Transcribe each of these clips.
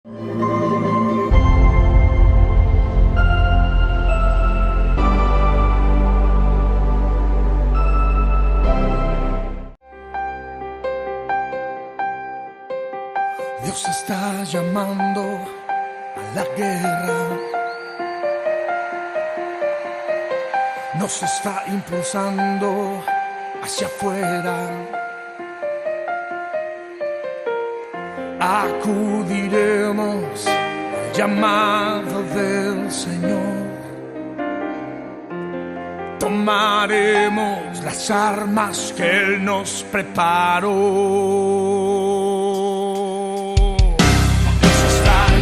Dios está llamando a la guerra, nos está impulsando hacia afuera. Acudiremos al llamado del Señor, tomaremos las armas que Él nos preparó.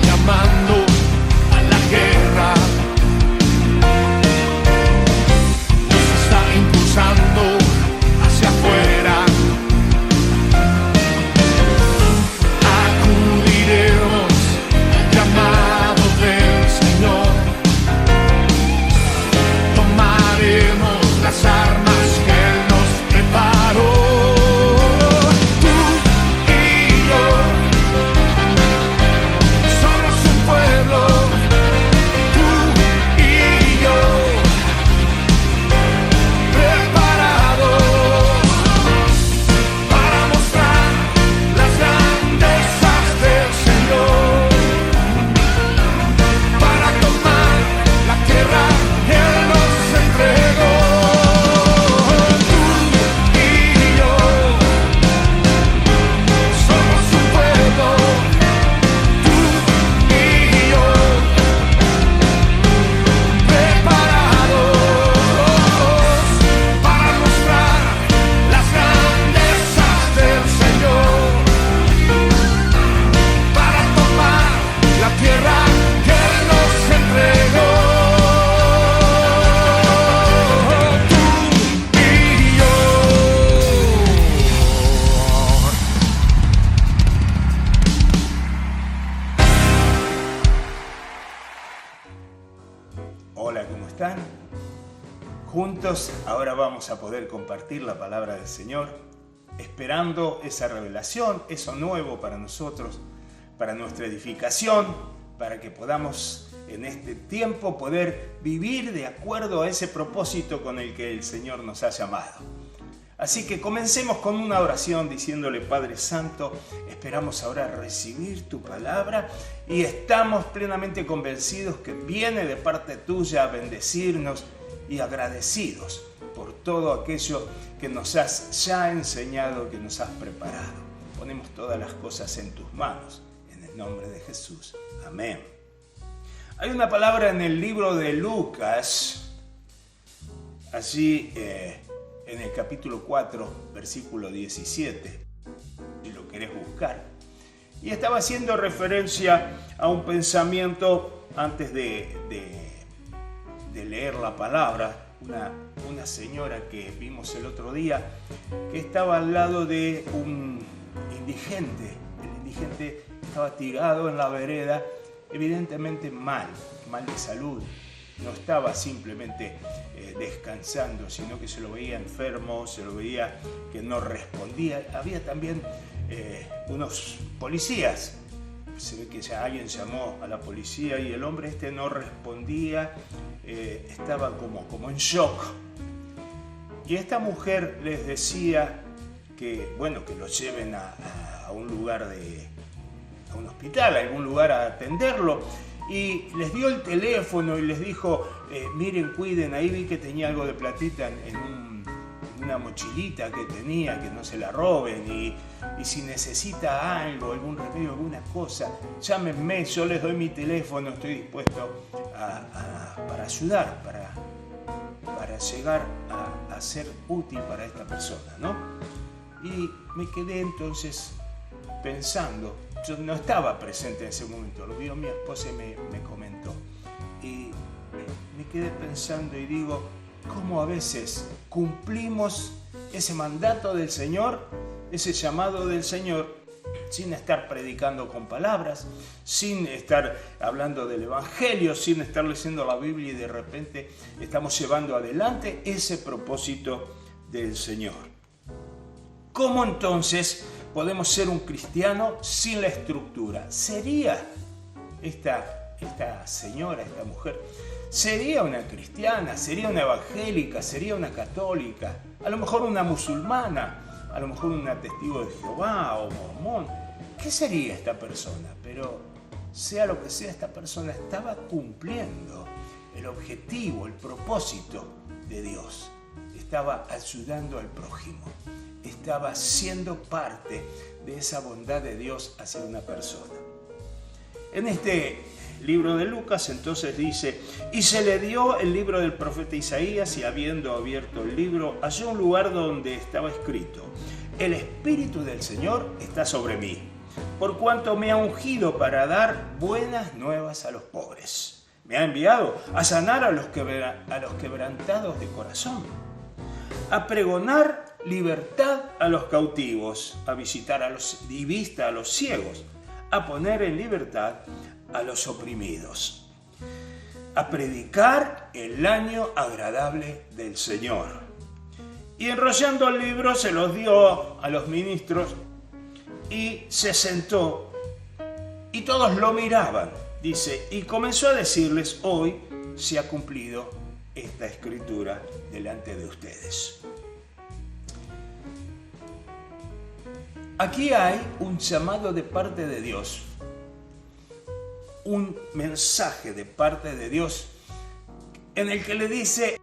Llamando a la guerra, nos está impulsando hacia afuera. Acudiremos al llamado del Señor, tomaremos las armas que Él nos preparó. Hola, ¿cómo están? Juntos ahora vamos a poder compartir la palabra del Señor, esperando esa revelación, eso nuevo para nosotros, para nuestra edificación, para que podamos en este tiempo poder vivir de acuerdo a ese propósito con el que el Señor nos ha llamado. Así que comencemos con una oración diciéndole: Padre Santo, esperamos ahora recibir tu palabra y estamos plenamente convencidos que viene de parte tuya a bendecirnos y agradecidos por todo aquello que nos has ya enseñado, que nos has preparado. Ponemos todas las cosas en tus manos, en el nombre de Jesús. Amén. Hay una palabra en el libro de Lucas, allí en el capítulo 4, versículo 17, si lo querés buscar. Y estaba haciendo referencia a un pensamiento antes de leer la palabra. Una señora que vimos el otro día, que estaba al lado de un indigente. El indigente estaba tirado en la vereda, evidentemente mal de salud. No estaba simplemente descansando, sino que se lo veía enfermo, se lo veía que no respondía. Había también unos policías. Se ve que ya alguien llamó a la policía y el hombre no respondía, estaba como en shock. Y esta mujer les decía que lo lleven a un lugar a un hospital, a algún lugar a atenderlo. Y les dio el teléfono y les dijo: miren, cuiden, ahí vi que tenía algo de platita en una mochilita que tenía, que no se la roben, y si necesita algo, algún remedio, alguna cosa, llámenme, yo les doy mi teléfono, estoy dispuesto para ayudar, para llegar a ser útil para esta persona, ¿no? Y me quedé entonces pensando. Yo no estaba presente en ese momento, lo vio mi esposa y me comentó. Y me quedé pensando y digo: ¿cómo a veces cumplimos ese mandato del Señor, ese llamado del Señor, sin estar predicando con palabras, sin estar hablando del Evangelio, sin estar leyendo la Biblia, y de repente estamos llevando adelante ese propósito del Señor? ¿Cómo entonces podemos ser un cristiano sin la estructura? Sería esta señora, esta mujer, sería una cristiana, sería una evangélica, sería una católica, a lo mejor una musulmana, a lo mejor una testigo de Jehová o mormón. ¿Qué sería esta persona? Pero sea lo que sea, esta persona estaba cumpliendo el objetivo, el propósito de Dios. Estaba ayudando al prójimo, estaba siendo parte de esa bondad de Dios hacia una persona. En este libro de Lucas entonces dice: y se le dio el libro del profeta Isaías, y habiendo abierto el libro, halló un lugar donde estaba escrito: el Espíritu del Señor está sobre mí, por cuanto me ha ungido para dar buenas nuevas a los pobres. Me ha enviado a sanar a los quebrantados de corazón, a pregonar libertad a los cautivos, a visitar y vista a los ciegos, a poner en libertad a los oprimidos, a predicar el año agradable del Señor. Y enrollando el libro se los dio a los ministros y se sentó y todos lo miraban, dice, y comenzó a decirles: hoy se ha cumplido esta escritura delante de ustedes. Aquí hay un llamado de parte de Dios, un mensaje de parte de Dios en el que le dice: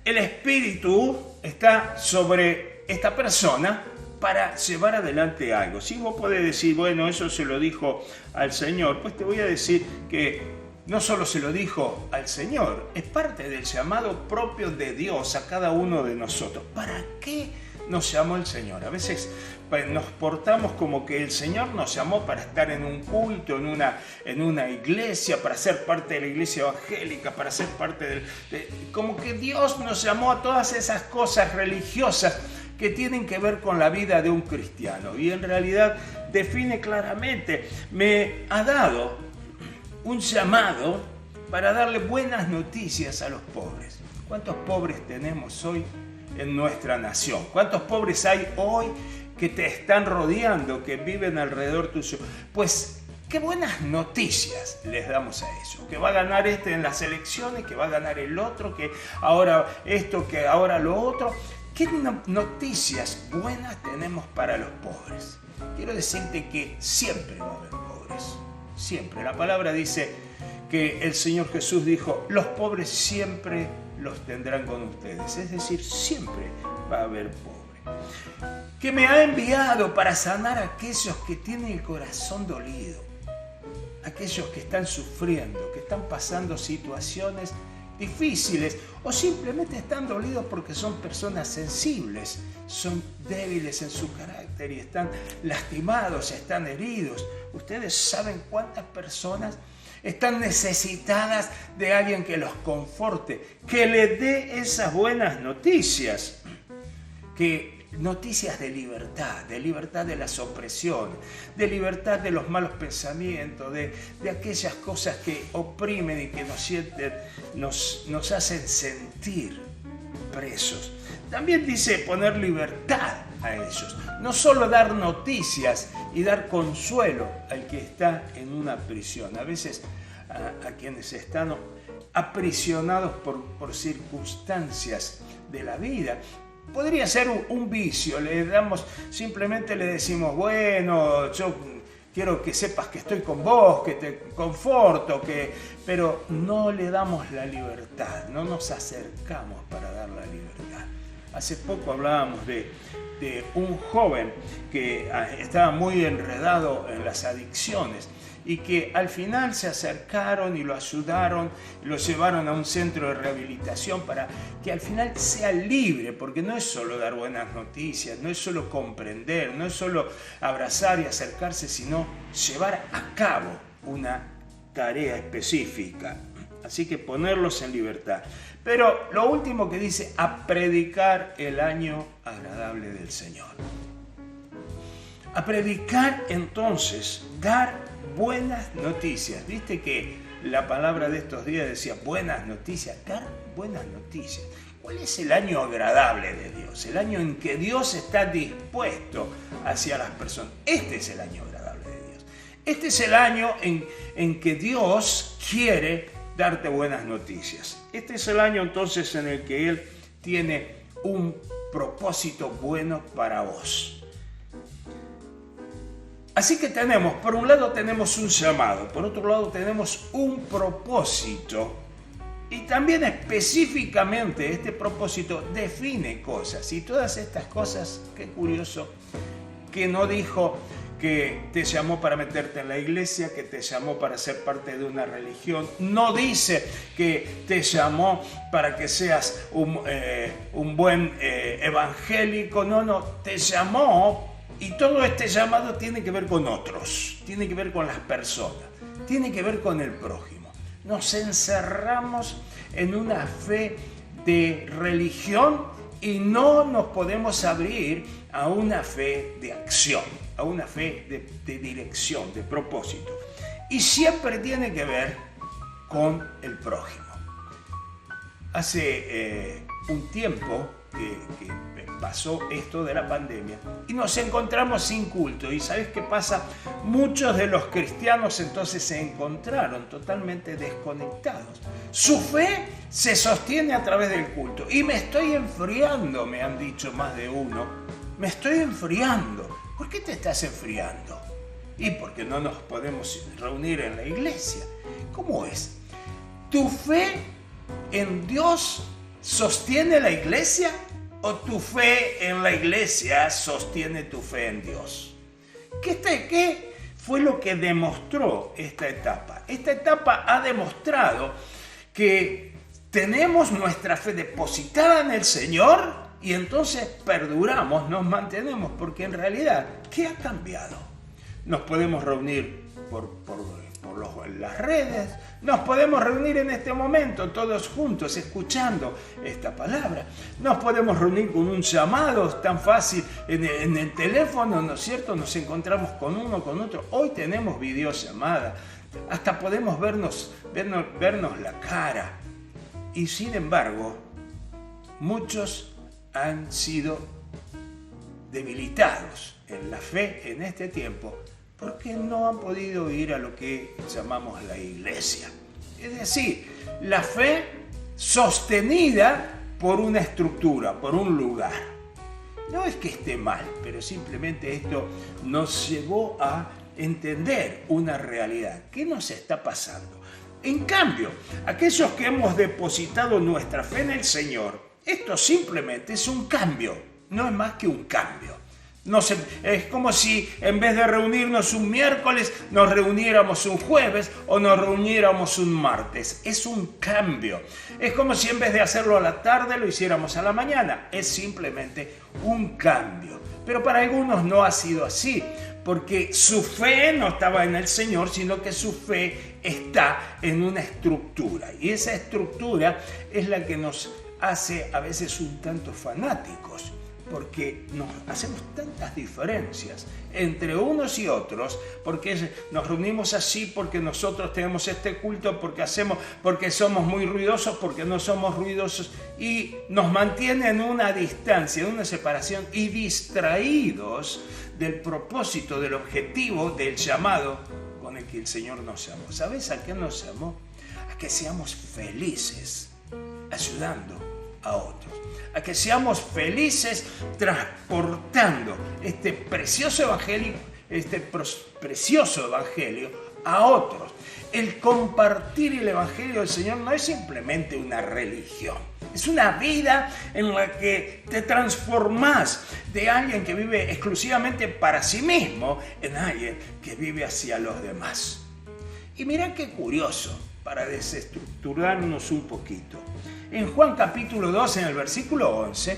el Espíritu está sobre esta persona para llevar adelante algo. Si vos podés decir, bueno, eso se lo dijo al Señor, pues te voy a decir que no solo se lo dijo al Señor, es parte del llamado propio de Dios a cada uno de nosotros. ¿Para qué nos llamó el Señor? A veces nos portamos como que el Señor nos llamó para estar en un culto, en una iglesia, para ser parte de la iglesia evangélica, para ser parte como que Dios nos llamó a todas esas cosas religiosas que tienen que ver con la vida de un cristiano. Y en realidad define claramente: me ha dado un llamado para darle buenas noticias a los pobres. ¿Cuántos pobres tenemos hoy en nuestra nación? ¿Cuántos pobres hay hoy que te están rodeando, que viven alrededor tuyo? Pues qué buenas noticias les damos a ellos. Que va a ganar este en las elecciones, que va a ganar el otro, que ahora esto, que ahora lo otro. ¿Qué noticias buenas tenemos para los pobres? Quiero decirte que siempre va a haber pobres. Siempre. La palabra dice que el Señor Jesús dijo: los pobres siempre los tendrán con ustedes. Es decir, siempre va a haber pobre. Que me ha enviado para sanar a aquellos que tienen el corazón dolido, aquellos que están sufriendo, que están pasando situaciones difíciles o simplemente están dolidos porque son personas sensibles, son débiles en su carácter y están lastimados, están heridos. Ustedes saben cuántas personas están necesitadas de alguien que los conforte, que les dé esas buenas noticias, noticias de libertad de las opresiones, de libertad de los malos pensamientos, de aquellas cosas que oprimen y que nos hacen sentir presos. También dice poner libertad a ellos, no solo dar noticias y dar consuelo al que está en una prisión. A veces a quienes están aprisionados por circunstancias de la vida. Podría ser un vicio, simplemente le decimos: bueno, yo quiero que sepas que estoy con vos, que te conforto, pero no le damos la libertad, no nos acercamos para dar la libertad. Hace poco hablábamos de un joven que estaba muy enredado en las adicciones y que al final se acercaron y lo ayudaron, lo llevaron a un centro de rehabilitación para que al final sea libre, porque no es solo dar buenas noticias, no es solo comprender, no es solo abrazar y acercarse, sino llevar a cabo una tarea específica. Así que ponerlos en libertad. Pero lo último que dice: a predicar el año agradable del Señor. A predicar, entonces, dar buenas noticias. Viste que la palabra de estos días decía buenas noticias, dar buenas noticias. ¿Cuál es el año agradable de Dios? El año en que Dios está dispuesto hacia las personas. Este es el año agradable de Dios. Este es el año en que Dios quiere darte buenas noticias. Este es el año entonces en el que Él tiene un propósito bueno para vos. Así que por un lado tenemos un llamado, por otro lado tenemos un propósito. Y también específicamente este propósito define cosas. Y todas estas cosas, qué curioso, que no dijo que te llamó para meterte en la iglesia, que te llamó para ser parte de una religión. No dice que te llamó para que seas un buen evangélico. No, te llamó, y todo este llamado tiene que ver con otros, tiene que ver con las personas, tiene que ver con el prójimo. Nos encerramos en una fe de religión y no nos podemos abrir a una fe de acción, a una fe de dirección, de propósito. Y siempre tiene que ver con el prójimo. Hace un tiempo que pasó esto de la pandemia y nos encontramos sin culto. ¿Y sabes qué pasa? Muchos de los cristianos entonces se encontraron totalmente desconectados. Su fe se sostiene a través del culto. Y me estoy enfriando, me han dicho más de uno. Me estoy enfriando. ¿Por qué te estás enfriando? Y porque no nos podemos reunir en la iglesia. ¿Cómo es? ¿Tu fe en Dios sostiene la iglesia o tu fe en la iglesia sostiene tu fe en Dios? ¿Qué fue lo que demostró esta etapa? Esta etapa ha demostrado que tenemos nuestra fe depositada en el Señor y entonces perduramos, nos mantenemos, porque en realidad, ¿qué ha cambiado? Nos podemos reunir por las redes, nos podemos reunir en este momento todos juntos escuchando esta palabra, nos podemos reunir con un llamado tan fácil en el teléfono, ¿no es cierto? Nos encontramos con uno, con otro. Hoy tenemos videollamada, hasta podemos vernos la cara. Y sin embargo, muchos han sido debilitados en la fe en este tiempo porque no han podido ir a lo que llamamos la iglesia. Es decir, la fe sostenida por una estructura, por un lugar. No es que esté mal, pero simplemente esto nos llevó a entender una realidad. ¿Qué nos está pasando? En cambio, aquellos que hemos depositado nuestra fe en el Señor, esto simplemente es un cambio, no es más que un cambio. Es como si en vez de reunirnos un miércoles, nos reuniéramos un jueves o nos reuniéramos un martes. Es un cambio. Es como si en vez de hacerlo a la tarde, lo hiciéramos a la mañana. Es simplemente un cambio. Pero para algunos no ha sido así, porque su fe no estaba en el Señor, sino que su fe está en una estructura. Y esa estructura es la que nos hace a veces un tanto fanáticos, porque nos hacemos tantas diferencias entre unos y otros, porque nos reunimos así, porque nosotros tenemos este culto, porque somos muy ruidosos, porque no somos ruidosos, y nos mantiene en una distancia, en una separación, y distraídos del propósito, del objetivo, del llamado con el que el Señor nos llamó. ¿Sabes a qué nos llamó? A que seamos felices ayudando a otros, a que seamos felices transportando este precioso evangelio a otros. El compartir el evangelio del Señor no es simplemente una religión, es una vida en la que te transformas de alguien que vive exclusivamente para sí mismo en alguien que vive hacia los demás. Y mirá qué curioso, para desestructurarnos un poquito. En Juan capítulo 2, en el versículo 11,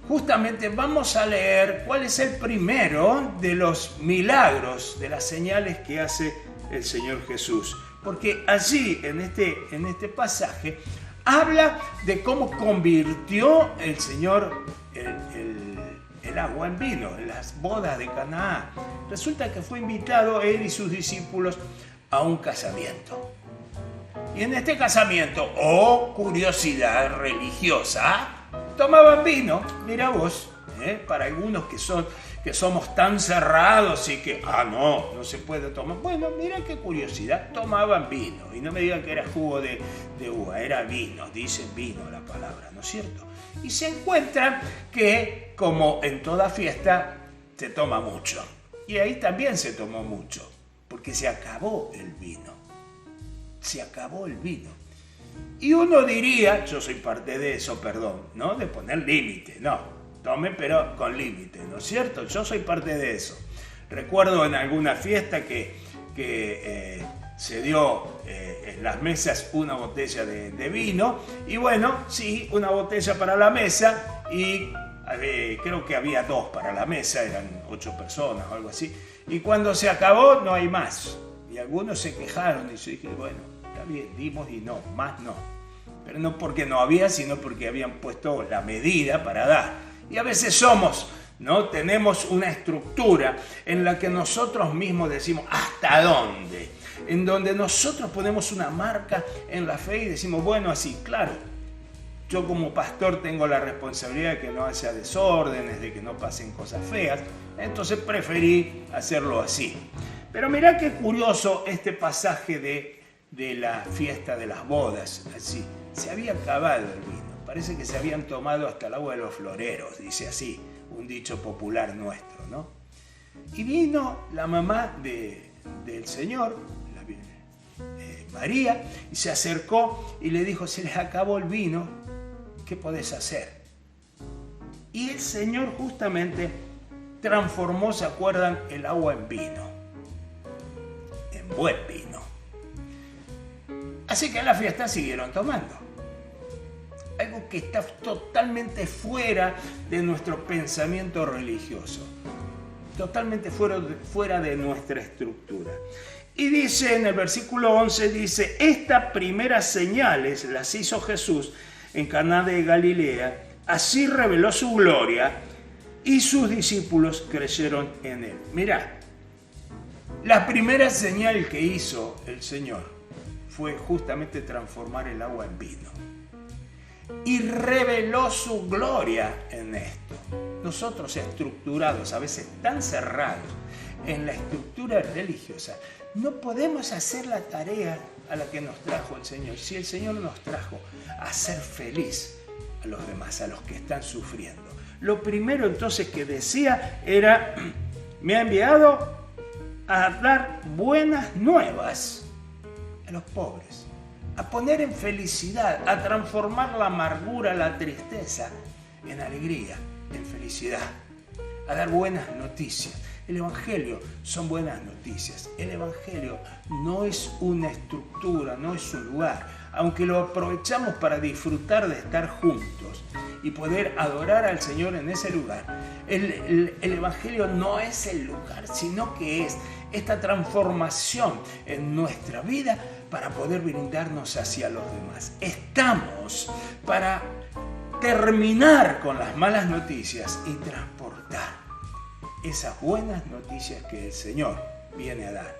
justamente vamos a leer cuál es el primero de los milagros, de las señales que hace el Señor Jesús. Porque allí, en este pasaje, habla de cómo convirtió el Señor el agua en vino, en las bodas de Canaán. Resulta que fue invitado él y sus discípulos a un casamiento. Y en este casamiento, curiosidad religiosa, tomaban vino, mira vos, para algunos que somos tan cerrados y que, no se puede tomar. Bueno, mira qué curiosidad, tomaban vino. Y no me digan que era jugo de uva, era vino, dice vino la palabra, ¿no es cierto? Y se encuentran que, como en toda fiesta, se toma mucho. Y ahí también se tomó mucho, porque se acabó el vino. Se acabó el vino. Y uno diría, yo soy parte de eso, perdón, ¿no? De poner límite, no, tome pero con límite, ¿no es cierto? Yo soy parte de eso. Recuerdo en alguna fiesta que se dio en las mesas una botella de vino, y bueno, sí, una botella para la mesa, y creo que había 2 para la mesa, eran 8 personas o algo así, y cuando se acabó no hay más. Y algunos se quejaron y yo dije, bueno, está bien, dimos y no, más no. Pero no porque no había, sino porque habían puesto la medida para dar. Y a veces ¿no? Tenemos una estructura en la que nosotros mismos decimos ¿hasta dónde? En donde nosotros ponemos una marca en la fe y decimos, bueno, así, claro, yo como pastor tengo la responsabilidad de que no haya desórdenes, de que no pasen cosas feas, entonces preferí hacerlo así. Pero mirá qué curioso este pasaje de la fiesta de las bodas, así. Se había acabado el vino, parece que se habían tomado hasta el agua de los floreros, dice así, un dicho popular nuestro, ¿no? Y vino la mamá del Señor, María, y se acercó y le dijo, se les acabó el vino, ¿qué podés hacer? Y el Señor justamente transformó, ¿se acuerdan?, el agua en vino, en buen vino. Así que en la fiesta siguieron tomando. Algo que está totalmente fuera de nuestro pensamiento religioso, totalmente fuera de nuestra estructura. Y dice en el versículo 11, dice, estas primeras señales las hizo Jesús en Caná de Galilea, así reveló su gloria y sus discípulos creyeron en él. Mirá, la primera señal que hizo el Señor fue justamente transformar el agua en vino. Y reveló su gloria en esto. Nosotros estructurados, a veces tan cerrados en la estructura religiosa, no podemos hacer la tarea a la que nos trajo el Señor. Si el Señor nos trajo a hacer feliz a los demás, a los que están sufriendo. Lo primero entonces que decía era, me ha enviado a dar buenas nuevas a los pobres, a poner en felicidad, a transformar la amargura, la tristeza en alegría, en felicidad, a dar buenas noticias. El Evangelio son buenas noticias. El Evangelio no es una estructura, no es un lugar. Aunque lo aprovechamos para disfrutar de estar juntos y poder adorar al Señor en ese lugar, el Evangelio no es el lugar, sino que es esta transformación en nuestra vida para poder brindarnos hacia los demás. Estamos para terminar con las malas noticias y transportar esas buenas noticias que el Señor viene a dar.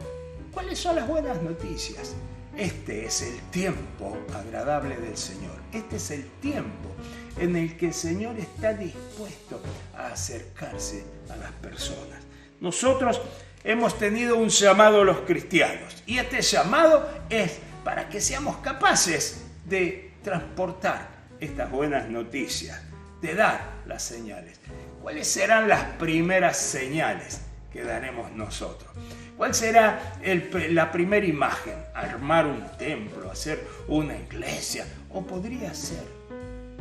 ¿Cuáles son las buenas noticias? Este es el tiempo agradable del Señor. Este es el tiempo en el que el Señor está dispuesto a acercarse a las personas. Nosotros hemos tenido un llamado a los cristianos y este llamado es para que seamos capaces de transportar estas buenas noticias, de dar las señales. ¿Cuáles serán las primeras señales que daremos nosotros? ¿Cuál será la primera imagen? ¿Armar un templo, hacer una iglesia? ¿O podría ser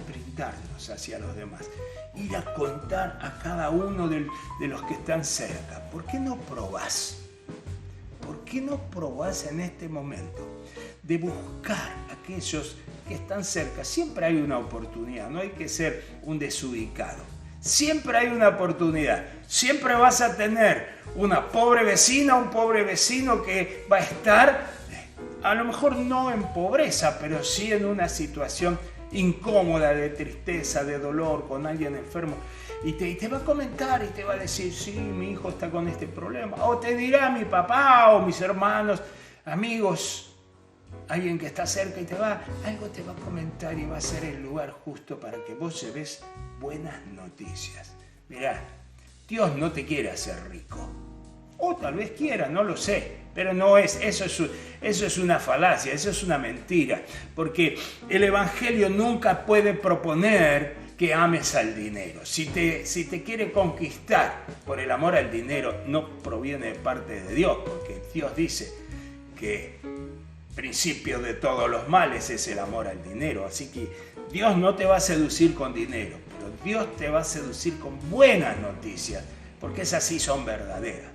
brindarnos hacia los demás? Ir a contar a cada uno de los que están cerca. ¿Por qué no probás? ¿Por qué no probás en este momento de buscar a aquellos que están cerca? Siempre hay una oportunidad, no hay que ser un desubicado. Siempre hay una oportunidad. Siempre vas a tener una pobre vecina, un pobre vecino que va a estar, a lo mejor no en pobreza, pero sí en una situación incómoda, de tristeza, de dolor, con alguien enfermo. Y te va a comentar y te va a decir, sí, mi hijo está con este problema. O te dirá mi papá o mis hermanos, amigos, alguien que está cerca y algo te va a comentar y va a ser el lugar justo para que vos lleves buenas noticias. Mirá, Dios no te quiere hacer rico. O tal vez quiera, no lo sé. Pero no es, eso es una falacia, eso es una mentira. Porque el Evangelio nunca puede proponer que ames al dinero. Si te quiere conquistar por el amor al dinero, no proviene de parte de Dios. Porque Dios dice que principio de todos los males es el amor al dinero. Así que Dios no te va a seducir con dinero, pero Dios te va a seducir con buenas noticias, porque esas sí son verdaderas.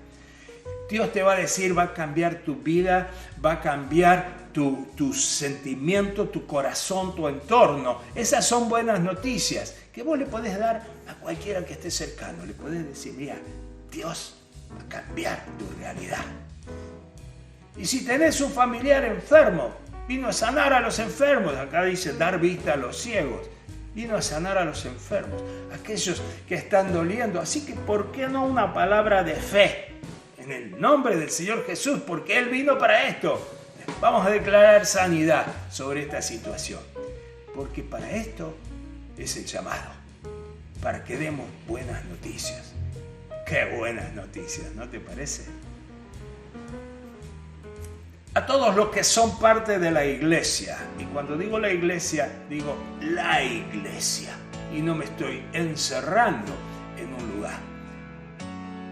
Dios te va a decir, va a cambiar tu vida, va a cambiar tu sentimiento, tu corazón, tu entorno. Esas son buenas noticias que vos le podés dar a cualquiera que esté cercano. Le podés decir, mira, Dios va a cambiar tu realidad. Y si tenés un familiar enfermo, vino a sanar a los enfermos. Acá dice, dar vista a los ciegos. Vino a sanar a los enfermos, aquellos que están doliendo. Así que, ¿por qué no una palabra de fe? En el nombre del Señor Jesús, porque Él vino para esto. Vamos a declarar sanidad sobre esta situación. Porque para esto es el llamado. Para que demos buenas noticias. ¡Qué buenas noticias! ¿No te parece? A todos los que son parte de la iglesia. Y cuando digo la iglesia, digo la iglesia. Y no me estoy encerrando en un lugar.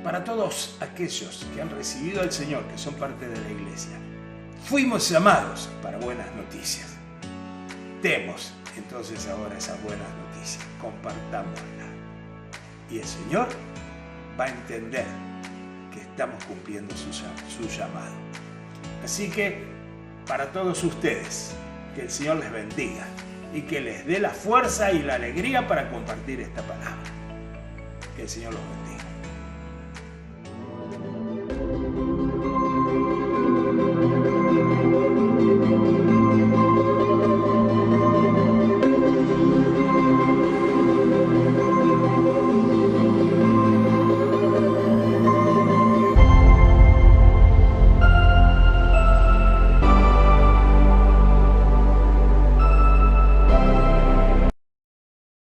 Para todos aquellos que han recibido al Señor, que son parte de la iglesia, fuimos llamados para buenas noticias. Demos entonces ahora esas buenas noticias, compartámoslas. Y el Señor va a entender que estamos cumpliendo su llamado. Así que, para todos ustedes, que el Señor les bendiga y que les dé la fuerza y la alegría para compartir esta palabra. Que el Señor los bendiga.